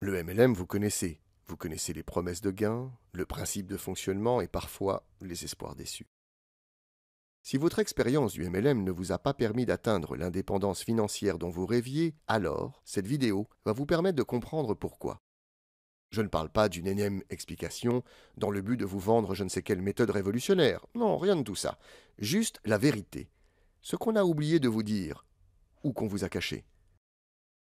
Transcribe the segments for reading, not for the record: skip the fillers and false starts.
Le MLM, vous connaissez. Vous connaissez les promesses de gains, le principe de fonctionnement et parfois les espoirs déçus. Si votre expérience du MLM ne vous a pas permis d'atteindre l'indépendance financière dont vous rêviez, alors cette vidéo va vous permettre de comprendre pourquoi. Je ne parle pas d'une énième explication dans le but de vous vendre je ne sais quelle méthode révolutionnaire. Non, rien de tout ça. Juste la vérité. Ce qu'on a oublié de vous dire, ou qu'on vous a caché.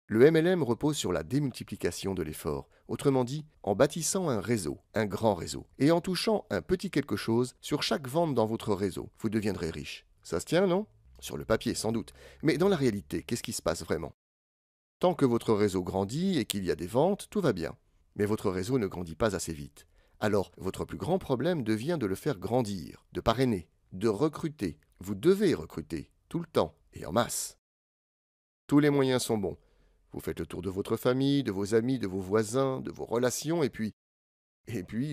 Le MLM repose sur la démultiplication de l'effort, autrement dit, en bâtissant un réseau, un grand réseau, et en touchant un petit quelque chose sur chaque vente dans votre réseau, vous deviendrez riche. Ça se tient, non? Sur le papier, sans doute. Mais dans la réalité, qu'est-ce qui se passe vraiment? Tant que votre réseau grandit et qu'il y a des ventes, tout va bien. Mais votre réseau ne grandit pas assez vite. Alors, votre plus grand problème devient de le faire grandir, de parrainer, de recruter. Vous devez recruter, tout le temps, et en masse. Tous les moyens sont bons. Vous faites le tour de votre famille, de vos amis, de vos voisins, de vos relations, et puis,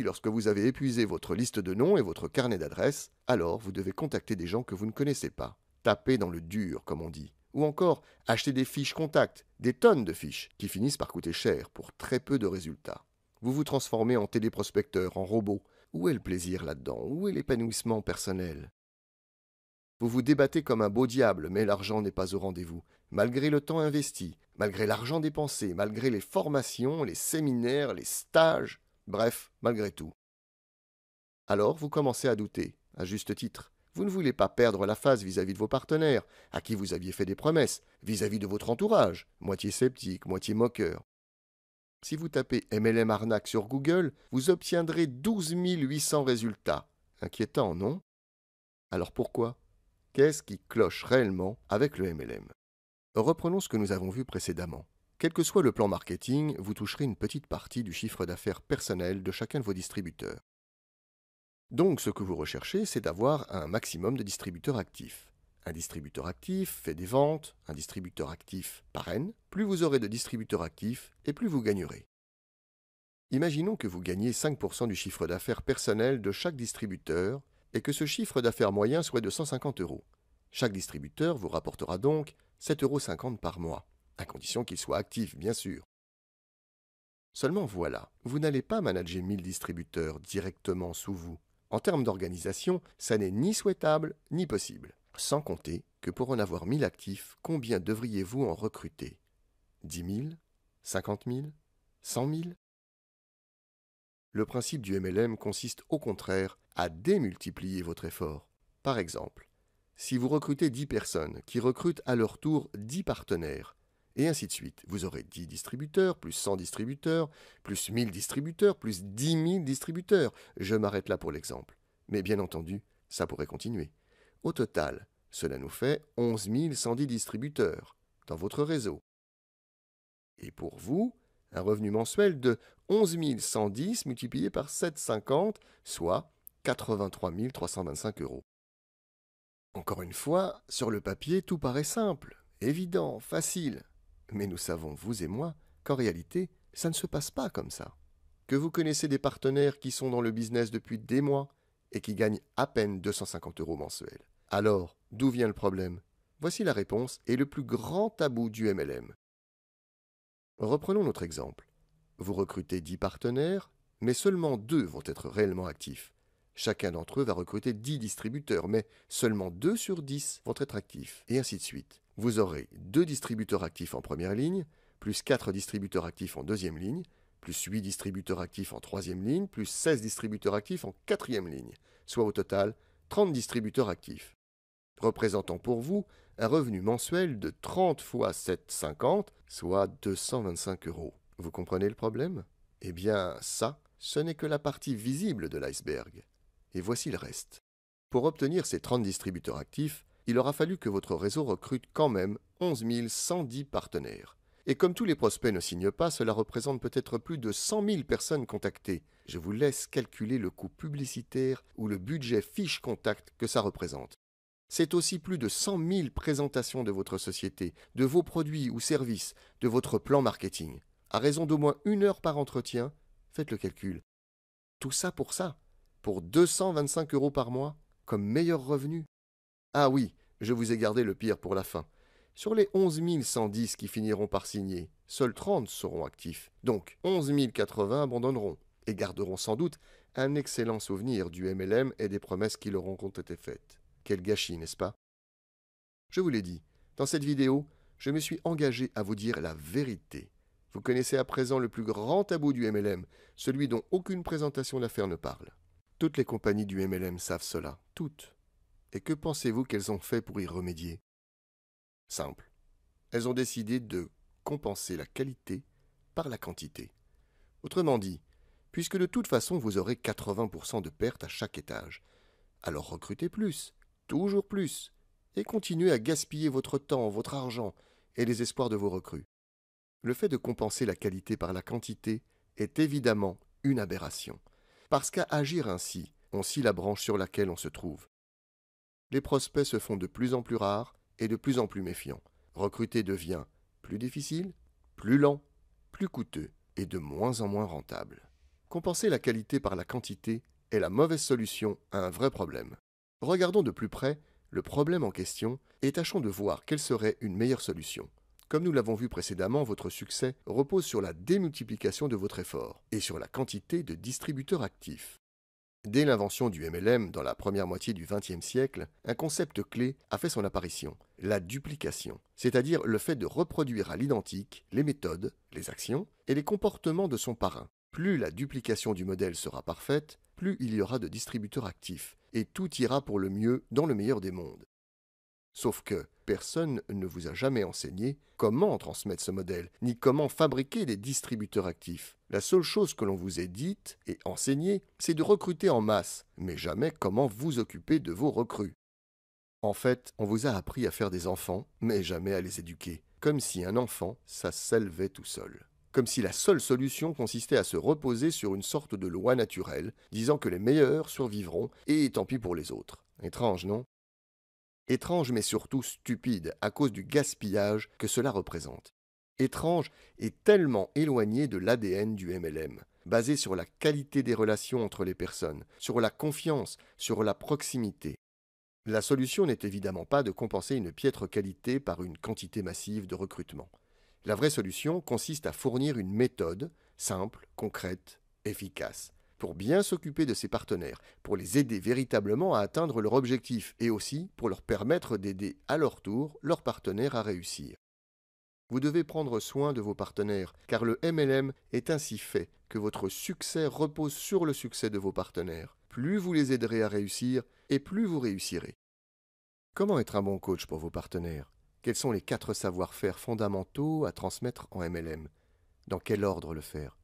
lorsque vous avez épuisé votre liste de noms et votre carnet d'adresses, alors vous devez contacter des gens que vous ne connaissez pas. Taper dans le dur, comme on dit. Ou encore, acheter des fiches contacts, des tonnes de fiches, qui finissent par coûter cher pour très peu de résultats. Vous vous transformez en téléprospecteur, en robot. Où est le plaisir là-dedans? Où est l'épanouissement personnel? Vous vous débattez comme un beau diable, mais l'argent n'est pas au rendez-vous. Malgré le temps investi, malgré l'argent dépensé, malgré les formations, les séminaires, les stages, bref, malgré tout. Alors vous commencez à douter, à juste titre. Vous ne voulez pas perdre la face vis-à-vis de vos partenaires, à qui vous aviez fait des promesses, vis-à-vis de votre entourage, moitié sceptique, moitié moqueur. Si vous tapez MLM arnaque sur Google, vous obtiendrez 12 800 résultats. Inquiétant, non? Alors pourquoi? Qu'est-ce qui cloche réellement avec le MLM? Reprenons ce que nous avons vu précédemment. Quel que soit le plan marketing, vous toucherez une petite partie du chiffre d'affaires personnel de chacun de vos distributeurs. Donc ce que vous recherchez, c'est d'avoir un maximum de distributeurs actifs. Un distributeur actif fait des ventes, un distributeur actif parraine. Plus vous aurez de distributeurs actifs, et plus vous gagnerez. Imaginons que vous gagnez 5% du chiffre d'affaires personnel de chaque distributeur et que ce chiffre d'affaires moyen soit de 150 €. Chaque distributeur vous rapportera donc 7,50 € par mois, à condition qu'il soit actif, bien sûr. Seulement voilà, vous n'allez pas manager 1000 distributeurs directement sous vous. En termes d'organisation, ça n'est ni souhaitable ni possible. Sans compter que pour en avoir 1000 actifs, combien devriez-vous en recruter? 10 000? 50 000? 100 000? Le principe du MLM consiste au contraire à démultiplier votre effort. Par exemple, si vous recrutez 10 personnes qui recrutent à leur tour 10 partenaires, et ainsi de suite, vous aurez 10 distributeurs, plus 100 distributeurs, plus 1000 distributeurs, plus 10 000 distributeurs. Je m'arrête là pour l'exemple. Mais bien entendu, ça pourrait continuer. Au total, cela nous fait 11 110 distributeurs dans votre réseau. Et pour vous, un revenu mensuel de 11 110 multiplié par 7,50, soit 83 325 €. Encore une fois, sur le papier, tout paraît simple, évident, facile. Mais nous savons, vous et moi, qu'en réalité, ça ne se passe pas comme ça. Que vous connaissez des partenaires qui sont dans le business depuis des mois et qui gagnent à peine 250 € mensuels. Alors, d'où vient le problème? Voici la réponse et le plus grand tabou du MLM. Reprenons notre exemple. Vous recrutez 10 partenaires, mais seulement 2 vont être réellement actifs. Chacun d'entre eux va recruter 10 distributeurs, mais seulement 2 sur 10 vont être actifs, et ainsi de suite. Vous aurez 2 distributeurs actifs en première ligne, plus 4 distributeurs actifs en deuxième ligne, plus 8 distributeurs actifs en troisième ligne, plus 16 distributeurs actifs en quatrième ligne, soit au total 30 distributeurs actifs, représentant pour vous un revenu mensuel de 30 fois 7,50, soit 225 €. Vous comprenez le problème? Eh bien, ça, ce n'est que la partie visible de l'iceberg. Et voici le reste. Pour obtenir ces 30 distributeurs actifs, il aura fallu que votre réseau recrute quand même 11 110 partenaires. Et comme tous les prospects ne signent pas, cela représente peut-être plus de 100 000 personnes contactées. Je vous laisse calculer le coût publicitaire ou le budget fiche contact que ça représente. C'est aussi plus de 100 000 présentations de votre société, de vos produits ou services, de votre plan marketing. À raison d'au moins 1 heure par entretien, faites le calcul. Tout ça, pour 225 € par mois, comme meilleur revenu. Ah oui, je vous ai gardé le pire pour la fin. Sur les 11 110 qui finiront par signer, seuls 30 seront actifs. Donc 11 080 abandonneront et garderont sans doute un excellent souvenir du MLM et des promesses qui leur ont été faites. Quel gâchis, n'est-ce pas? Je vous l'ai dit, dans cette vidéo, je me suis engagé à vous dire la vérité. Vous connaissez à présent le plus grand tabou du MLM, celui dont aucune présentation d'affaires ne parle. Toutes les compagnies du MLM savent cela, toutes. Et que pensez-vous qu'elles ont fait pour y remédier? Simple. Elles ont décidé de compenser la qualité par la quantité. Autrement dit, puisque de toute façon vous aurez 80% de pertes à chaque étage, alors recrutez plus, toujours plus, et continuez à gaspiller votre temps, votre argent et les espoirs de vos recrues. Le fait de compenser la qualité par la quantité est évidemment une aberration, parce qu'à agir ainsi, on scie la branche sur laquelle on se trouve. Les prospects se font de plus en plus rares et de plus en plus méfiants. Recruter devient plus difficile, plus lent, plus coûteux et de moins en moins rentable. Compenser la qualité par la quantité est la mauvaise solution à un vrai problème. Regardons de plus près le problème en question et tâchons de voir quelle serait une meilleure solution. Comme nous l'avons vu précédemment, votre succès repose sur la démultiplication de votre effort et sur la quantité de distributeurs actifs. Dès l'invention du MLM dans la première moitié du XXe siècle, un concept clé a fait son apparition, la duplication, c'est-à-dire le fait de reproduire à l'identique les méthodes, les actions et les comportements de son parrain. Plus la duplication du modèle sera parfaite, plus il y aura de distributeurs actifs, et tout ira pour le mieux dans le meilleur des mondes. Sauf que personne ne vous a jamais enseigné comment transmettre ce modèle, ni comment fabriquer des distributeurs actifs. La seule chose que l'on vous ait dite et enseignée, c'est de recruter en masse, mais jamais comment vous occuper de vos recrues. En fait, on vous a appris à faire des enfants, mais jamais à les éduquer, comme si un enfant, ça s'élevait tout seul. Comme si la seule solution consistait à se reposer sur une sorte de loi naturelle, disant que les meilleurs survivront, et tant pis pour les autres. Étrange, non ? Étrange mais surtout stupide à cause du gaspillage que cela représente. Étrange et tellement éloigné de l'ADN du MLM, basé sur la qualité des relations entre les personnes, sur la confiance, sur la proximité. La solution n'est évidemment pas de compenser une piètre qualité par une quantité massive de recrutement. La vraie solution consiste à fournir une méthode simple, concrète, efficace, pour bien s'occuper de ses partenaires, pour les aider véritablement à atteindre leur objectif et aussi pour leur permettre d'aider à leur tour leurs partenaires à réussir. Vous devez prendre soin de vos partenaires, car le MLM est ainsi fait que votre succès repose sur le succès de vos partenaires. Plus vous les aiderez à réussir, et plus vous réussirez. Comment être un bon coach pour vos partenaires? Quels sont les 4 savoir-faire fondamentaux à transmettre en MLM? Dans quel ordre le faire?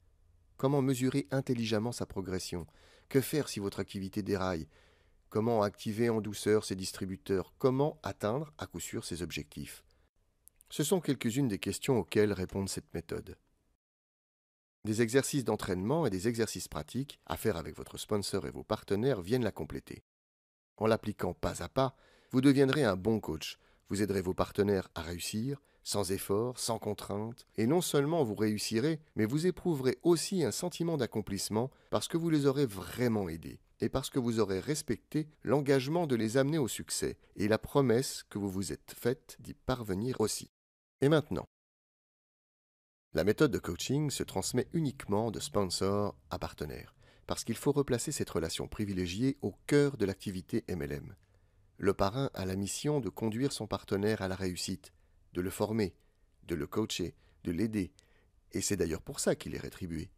Comment mesurer intelligemment sa progression? Que faire si votre activité déraille? Comment activer en douceur ses distributeurs? Comment atteindre à coup sûr ses objectifs? Ce sont quelques-unes des questions auxquelles répond cette méthode. Des exercices d'entraînement et des exercices pratiques à faire avec votre sponsor et vos partenaires viennent la compléter. En l'appliquant pas à pas, vous deviendrez un bon coach. Vous aiderez vos partenaires à réussir, sans effort, sans contrainte, et non seulement vous réussirez, mais vous éprouverez aussi un sentiment d'accomplissement parce que vous les aurez vraiment aidés, et parce que vous aurez respecté l'engagement de les amener au succès, et la promesse que vous vous êtes faite d'y parvenir aussi. Et maintenant, la méthode de coaching se transmet uniquement de sponsor à partenaire, parce qu'il faut replacer cette relation privilégiée au cœur de l'activité MLM. Le parrain a la mission de conduire son partenaire à la réussite, de le former, de le coacher, de l'aider, et c'est d'ailleurs pour ça qu'il est rétribué.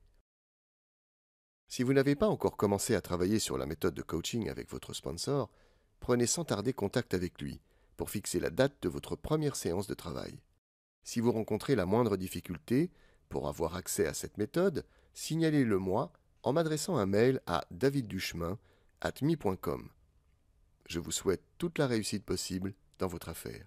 Si vous n'avez pas encore commencé à travailler sur la méthode de coaching avec votre sponsor, prenez sans tarder contact avec lui pour fixer la date de votre première séance de travail. Si vous rencontrez la moindre difficulté pour avoir accès à cette méthode, signalez-le-moi en m'adressant un mail à davidduchemin@mi.com. Je vous souhaite toute la réussite possible dans votre affaire.